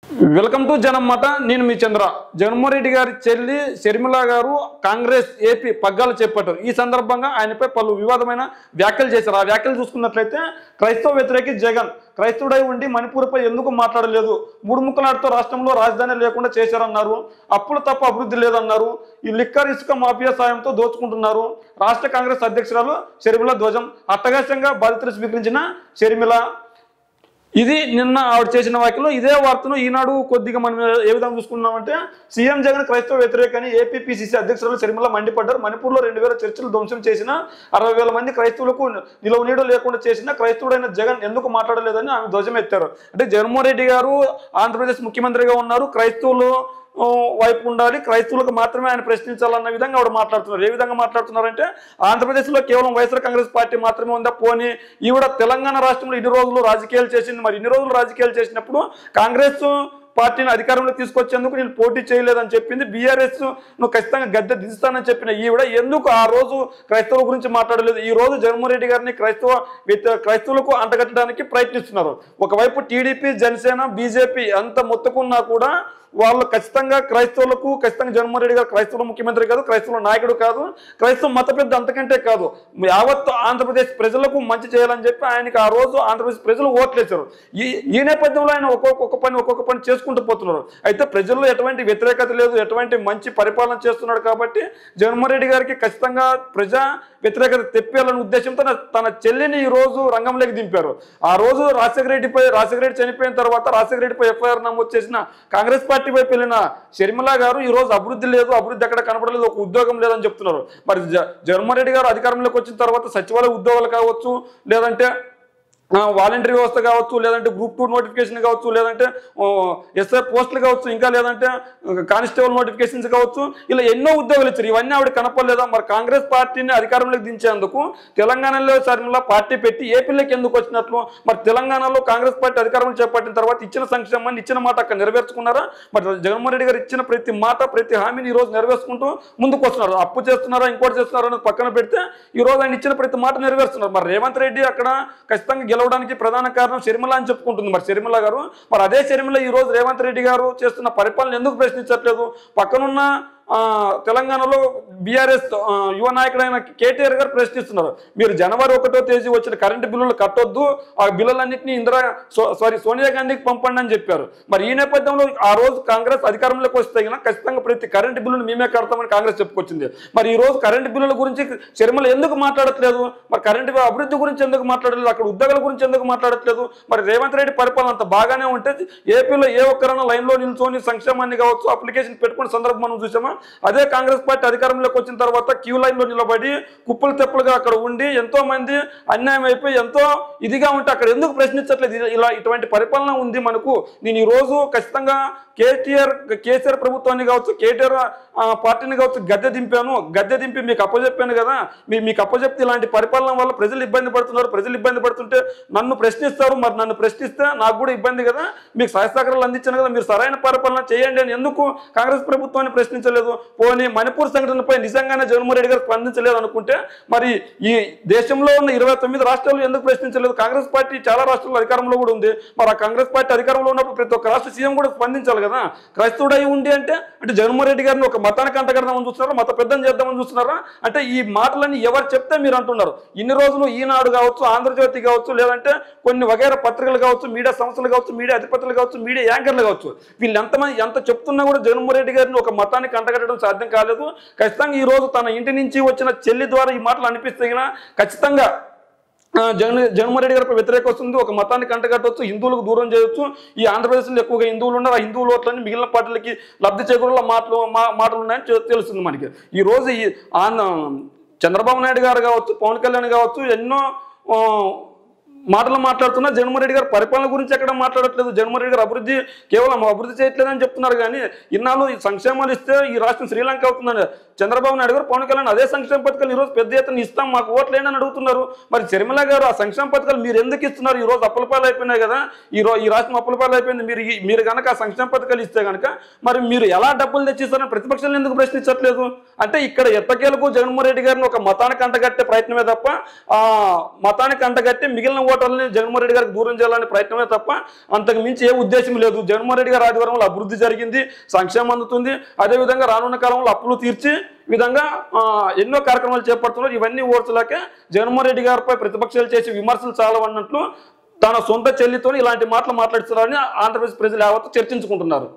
Welcome to జనమాట. నేను మీ చంద్ర. జగన్మోహన్ రెడ్డి గారి చెల్లి షర్మిల గారు కాంగ్రెస్ ఏపీ పగ్గాలు చేపట్టారు. ఈ సందర్భంగా ఆయనపై పలు వివాదమైన వ్యాఖ్యలు చేశారు. ఆ వ్యాఖ్యలు చూసుకున్నట్లయితే క్రైస్తవ వ్యతిరేకి జగన్ క్రైస్తవుడై ఉండి మణిపూర్పై ఎందుకు మాట్లాడలేదు, మూడు ముక్కలాటతో రాష్ట్రంలో రాజధాని లేకుండా చేశారన్నారు. అప్పులు తప్ప అభివృద్ధి లేదన్నారు. ఈ లిక్కర్ ఇసుక మాఫియా సాయంతో దోచుకుంటున్నారు. రాష్ట్ర కాంగ్రెస్ అధ్యక్షురాలు షర్మిల ధ్వజం అట్టహాస్యంగా బాధితులు స్వీకరించిన షర్మిల. ఇది నిన్న ఆవిడ చేసిన వ్యాఖ్యలు. ఇదే వార్తను ఈనాడు కొద్దిగా మనం ఏ విధంగా చూసుకున్నామంటే, సీఎం జగన్ క్రైస్తవ వ్యతిరేకని ఏపీపీసీసీ అధ్యక్షురాలు షర్మిల మండిపడ్డారు. మణిపూర్లో 2000 చర్చిలు ధ్వంసం చేసిన 60,000 మంది క్రైస్తవులకు నిలవ నీడ లేకుండా చేసిన క్రైస్తవుడైన జగన్ ఎందుకు మాట్లాడలేదని ఆమె ధ్వజమెత్తారు. అంటే జగన్మోహన్ రెడ్డి గారు ఆంధ్రప్రదేశ్ ముఖ్యమంత్రిగా ఉన్నారు, క్రైస్తవులు వైపు ఉండాలి, క్రైస్తవులకు మాత్రమే ఆయన ప్రశ్నించాలన్న విధంగా ఆవిడ మాట్లాడుతున్నారు. ఏ విధంగా మాట్లాడుతున్నారంటే, ఆంధ్రప్రదేశ్లో కేవలం వైఎస్ఆర్ కాంగ్రెస్ పార్టీ మాత్రమే ఉందా, పోనీ ఈవిడ తెలంగాణ రాష్ట్రంలో ఇన్ని రోజులు రాజకీయాలు చేసింది, మరి ఇన్ని రోజులు రాజకీయాలు చేసినప్పుడు కాంగ్రెస్ పార్టీని అధికారంలో తీసుకొచ్చేందుకు నేను పోటీ చేయలేదని చెప్పింది. బీఆర్ఎస్ నువ్వు ఖచ్చితంగా గద్దె దిస్తానని చెప్పిన ఈవిడ ఎందుకు ఆ రోజు క్రైస్తవుల గురించి మాట్లాడలేదు? ఈ రోజు జగన్మోహన్ రెడ్డి గారిని క్రైస్తవులకు అంటగట్టడానికి ప్రయత్నిస్తున్నారు. ఒకవైపు టీడీపీ, జనసేన, బీజేపీ అంత మొత్తుకున్నా కూడా వాళ్ళు ఖచ్చితంగా క్రైస్తవులకు, ఖచ్చితంగా జగన్మోహన్ రెడ్డి గారు క్రైస్తవుల ముఖ్యమంత్రి కాదు, క్రైస్తవుల నాయకుడు కాదు, క్రైస్తవ మత పెద్ద అంతకంటే కాదు. యావత్ ఆంధ్రప్రదేశ్ ప్రజలకు మంచి చేయాలని చెప్పి ఆయనకి ఆ రోజు ఆంధ్రప్రదేశ్ ప్రజలు ఓట్లేశారు. ఈ నేపథ్యంలో ఆయన ఒక్కొక్క పని చేసుకుంటూ పోతున్నారు. అయితే ప్రజల్లో ఎటువంటి వ్యతిరేకత లేదు, ఎటువంటి మంచి పరిపాలన చేస్తున్నాడు కాబట్టి జగన్మోహన్ రెడ్డి గారికి ఖచ్చితంగా ప్రజా వ్యతిరేకత తెప్పాలనే ఉద్దేశంతో తన చెల్లిని ఈ రోజు రంగంలోకి దింపారు. ఆ రోజు రాజశేఖర రెడ్డి చనిపోయిన తర్వాత రాజశేఖర రెడ్డిపై ఎఫ్ఐఆర్ నమోదు చేసిన కాంగ్రెస్ పార్టీ వైపు వెళ్ళిన షర్మిల గారు ఈ రోజు అభివృద్ధి లేదు, అభివృద్ధి ఎక్కడ కనపడలేదు, ఒక ఉద్యోగం లేదని చెప్తున్నారు. మరి జగన్మోహన్ రెడ్డి గారు అధికారంలోకి వచ్చిన తర్వాత సచివాలయ ఉద్యోగాలు కావచ్చు, లేదంటే వాలంటరీ వ్యవస్థ కావచ్చు, లేదంటే గ్రూప్ 2 నోటిఫికేషన్ కావచ్చు, లేదంటే ఎస్ఐ పోస్టులు కావచ్చు, ఇంకా లేదంటే కానిస్టేబుల్ నోటిఫికేషన్స్ కావచ్చు, ఇలా ఎన్నో ఉద్యోగాలు ఇచ్చారు. ఇవన్నీ ఆవిడ కనపడలేదా? మరి కాంగ్రెస్ పార్టీని అధికారంలోకి దించేందుకు తెలంగాణలో షర్మిల పార్టీ పెట్టి ఏపీలోకి ఎందుకు వచ్చినట్లు? మరి తెలంగాణలో కాంగ్రెస్ పార్టీ అధికారంలో చేపట్టిన తర్వాత ఇచ్చిన సంక్షేమాన్ని, ఇచ్చిన మాట అక్కడ నెరవేర్చుకున్నారా? మరి జగన్మోహన్ రెడ్డి గారు ఇచ్చిన ప్రతి మాట, ప్రతి హామీని ఈ రోజు నెరవేర్చుకుంటూ ముందుకు వస్తున్నారు. అప్పు చేస్తున్నారా, ఇంకోటి చేస్తున్నారా అనేది పక్కన పెడితే ఈ రోజు ఆయన ఇచ్చిన ప్రతి మాట నెరవేరుస్తున్నారు. మరి రేవంత్ రెడ్డి అక్కడ ఖచ్చితంగా గెలవడానికి ప్రధాన కారణం షర్మిల అని చెప్పుకుంటుంది. మరి షర్మిల గారు, మరి అదే షర్మిల ఈ రోజు రేవంత్ రెడ్డి గారు చేస్తున్న పరిపాలన ఎందుకు ప్రశ్నించట్లేదు? పక్కనున్న తెలంగాణలో బీఆర్ఎస్ యువ నాయకుడైన కేటీఆర్ గారు ప్రశ్నిస్తున్నారు. మీరు జనవరి 1వ తేదీ వచ్చిన కరెంటు బిల్లులు కట్టొద్దు, ఆ బిల్లులన్నింటినీ సోనియా గాంధీకి పంపండి అని చెప్పారు. మరి ఈ నేపథ్యంలో ఆ రోజు కాంగ్రెస్ అధికారంలోకి వస్తే ఖచ్చితంగా ప్రతి కరెంటు బిల్లును మేమే కడతామని కాంగ్రెస్ చెప్పుకొచ్చింది. మరి ఈ రోజు కరెంటు బిల్లుల గురించి షర్మిల ఎందుకు మాట్లాడట్లేదు? మరి కరెంటు అభివృద్ధి గురించి ఎందుకు మాట్లాడలేదు? అక్కడ ఉద్యోగాల గురించి ఎందుకు మాట్లాడట్లేదు? మరి రేవంత్ రెడ్డి పరిపాలన అంత బాగానే ఉంటే ఏపీలో ఏ ఒక్కరైనా లైన్లో నిల్చొని సంక్షేమాన్ని కావచ్చు అప్లికేషన్ పెట్టుకునే సందర్భం మనం చూసామా? అదే కాంగ్రెస్ పార్టీ అధికారంలోకి వచ్చిన తర్వాత క్యూ లైన్ లో నిలబడి కుప్పలు తెప్పలుగా అక్కడ ఉండి ఎంతో మంది అన్యాయం అయిపోయి ఎంతో ఇదిగా ఉంటే అక్కడ ఎందుకు ప్రశ్నించట్లేదు? ఇలా ఇటువంటి పరిపాలన ఉంది మనకు. నేను ఈ రోజు ఖచ్చితంగా కేసీఆర్ ప్రభుత్వాన్ని కావచ్చు, కేటీఆర్ పార్టీని కావచ్చు గద్దె దింపి మీకు అప్పచెప్పాను కదా. మీకు అప్పచెప్తే ఇలాంటి పరిపాలన వల్ల ప్రజలు ఇబ్బంది పడుతున్నారు. ప్రజలు ఇబ్బంది పడుతుంటే నన్ను ప్రశ్నిస్తారు. మరి నన్ను ప్రశ్నిస్తే నాకు కూడా ఇబ్బంది కదా. మీకు సహాయ సహకారాలు అందించాను కదా, మీరు సరైన పరిపాలన చేయండి అని ఎందుకు కాంగ్రెస్ ప్రభుత్వాన్ని ప్రశ్నించలేదు? పోనీ మణిపూర్ సంఘటనపై నిజంగానే జగన్మోహన్ రెడ్డి గారు స్పందించలేదు అనుకుంటే మరి ఈ దేశంలో ఉన్న 29 రాష్ట్రాలు ఎందుకు ప్రశ్నించలేదు? కాంగ్రెస్ పార్టీ చాలా రాష్ట్రాల్లో అధికారంలో కూడా ఉంది. మరి ఆ కాంగ్రెస్ పార్టీ అధికారంలో ఉన్నప్పుడు ప్రతి ఒక్క రాష్ట్ర సీఎం కూడా స్పందించాలి కదా. క్రైస్తవుడై ఉండి అంటే జగన్మోహన్ రెడ్డి గారిని ఒక మతానికి అంటగడదామని చూస్తున్నారా, మత పెద్దం చేద్దామని చూస్తున్నారా? అంటే ఈ మాటలన్నీ ఎవరు చెప్తే మీరు అంటున్నారు. ఇన్ని రోజులు ఈనాడు కావచ్చు, ఆంధ్రజ్యోతి కావచ్చు, లేదంటే కొన్ని వగైరా పత్రికలు కావచ్చు, మీడియా సంస్థలు కావచ్చు, మీడియా అధిపతులు కావచ్చు, మీడియా యాంకర్లు కావచ్చు, వీళ్ళు ఎంతమంది ఎంత చెప్తున్నా కూడా జగన్మోహన్ రెడ్డి గారిని ఒక మతానికి అంటగట్టడం సాధ్యం కాలేదు. ఖచ్చితంగా ఈ రోజు తన ఇంటి నుంచి వచ్చిన చెల్లి ద్వారా ఈ మాటలు అనిపిస్తే ఖచ్చితంగా జగన్మోహన్ రెడ్డి గారిపై వ్యతిరేకం వస్తుంది. ఒక మతానికి అంటగట్టవచ్చు, హిందువులకు దూరం చేయవచ్చు. ఈ ఆంధ్రప్రదేశ్లో ఎక్కువగా హిందువులు ఉన్నారు. ఆ హిందువుల ఓట్లని మిగిలిన పార్టీలకి లబ్ధి చేకూరేలా మాటలు ఉన్నాయని తెలుస్తుంది మనకి. ఈ రోజు చంద్రబాబు నాయుడు గారు కావచ్చు, పవన్ కళ్యాణ్ కావచ్చు, ఎన్నో మాటలు మాట్లాడుతున్నా జగన్మోహన్ రెడ్డి గారు పరిపాలన గురించి ఎక్కడ మాట్లాడట్లేదు. జగన్మోహన్ రెడ్డి గారు కేవలం అభివృద్ధి చేయట్లేదని చెప్తున్నారు. కానీ ఇన్నాళ్ళు సంక్షేమాలు ఇస్తే ఈ రాష్ట్రం శ్రీలంక అవుతుందని చంద్రబాబు నాయుడు గారు పవన్ కళ్యాణ్ అదే సంక్షేమ పథకాలు ఈరోజు పెద్ద ఎత్తున ఇస్తాం మాకు ఓట్లేండి అని అడుగుతున్నారు. మరి షర్మిల గారు ఆ సంక్షేమ పథకాలు మీరు ఎందుకు ఇస్తున్నారు? ఈ రోజు అప్పులపాలు అయిపోయినాయి కదా, ఈ రాష్ట్రం అప్పులపాలు అయిపోయింది. మీరు కనుక ఆ సంక్షేమ పథకాలు ఇస్తే కనుక మరి మీరు ఎలా డబ్బులు తెచ్చిస్తారని ప్రతిపక్షాలను ఎందుకు ప్రశ్నించట్లేదు? అంటే ఇక్కడ ఎట్టకేలకు జగన్మోహన్ రెడ్డి గారిని ఒక మతానికి అంటగట్టే ప్రయత్నమే తప్ప మతానికి అంటగట్టి మిగిలిన ఓటర్లని జగన్మోహన్ రెడ్డి గారికి దూరం చేయాలనే ప్రయత్నమే తప్ప అంతకు మించి ఏ ఉద్దేశం లేదు. జగన్మోహన్ రెడ్డి గారి ఆధ్వర్యంలో అభివృద్ధి జరిగింది, సంక్షేమం అందుతుంది. అదేవిధంగా రానున్న కాలంలో అప్పులు తీర్చి విధంగా ఎన్నో కార్యక్రమాలు చేపడుతున్నారు. ఇవన్నీ ఓర్చలేకే జగన్మోహన్ రెడ్డి గారిపై ప్రతిపక్షాలు చేసే విమర్శలు చాలవన్నట్లు తన సొంత చెల్లితో ఇలాంటి మాటలు మాట్లాడుతున్నారని ఆంధ్రప్రదేశ్ ప్రజలు యావత్తు చర్చించుకుంటున్నారు.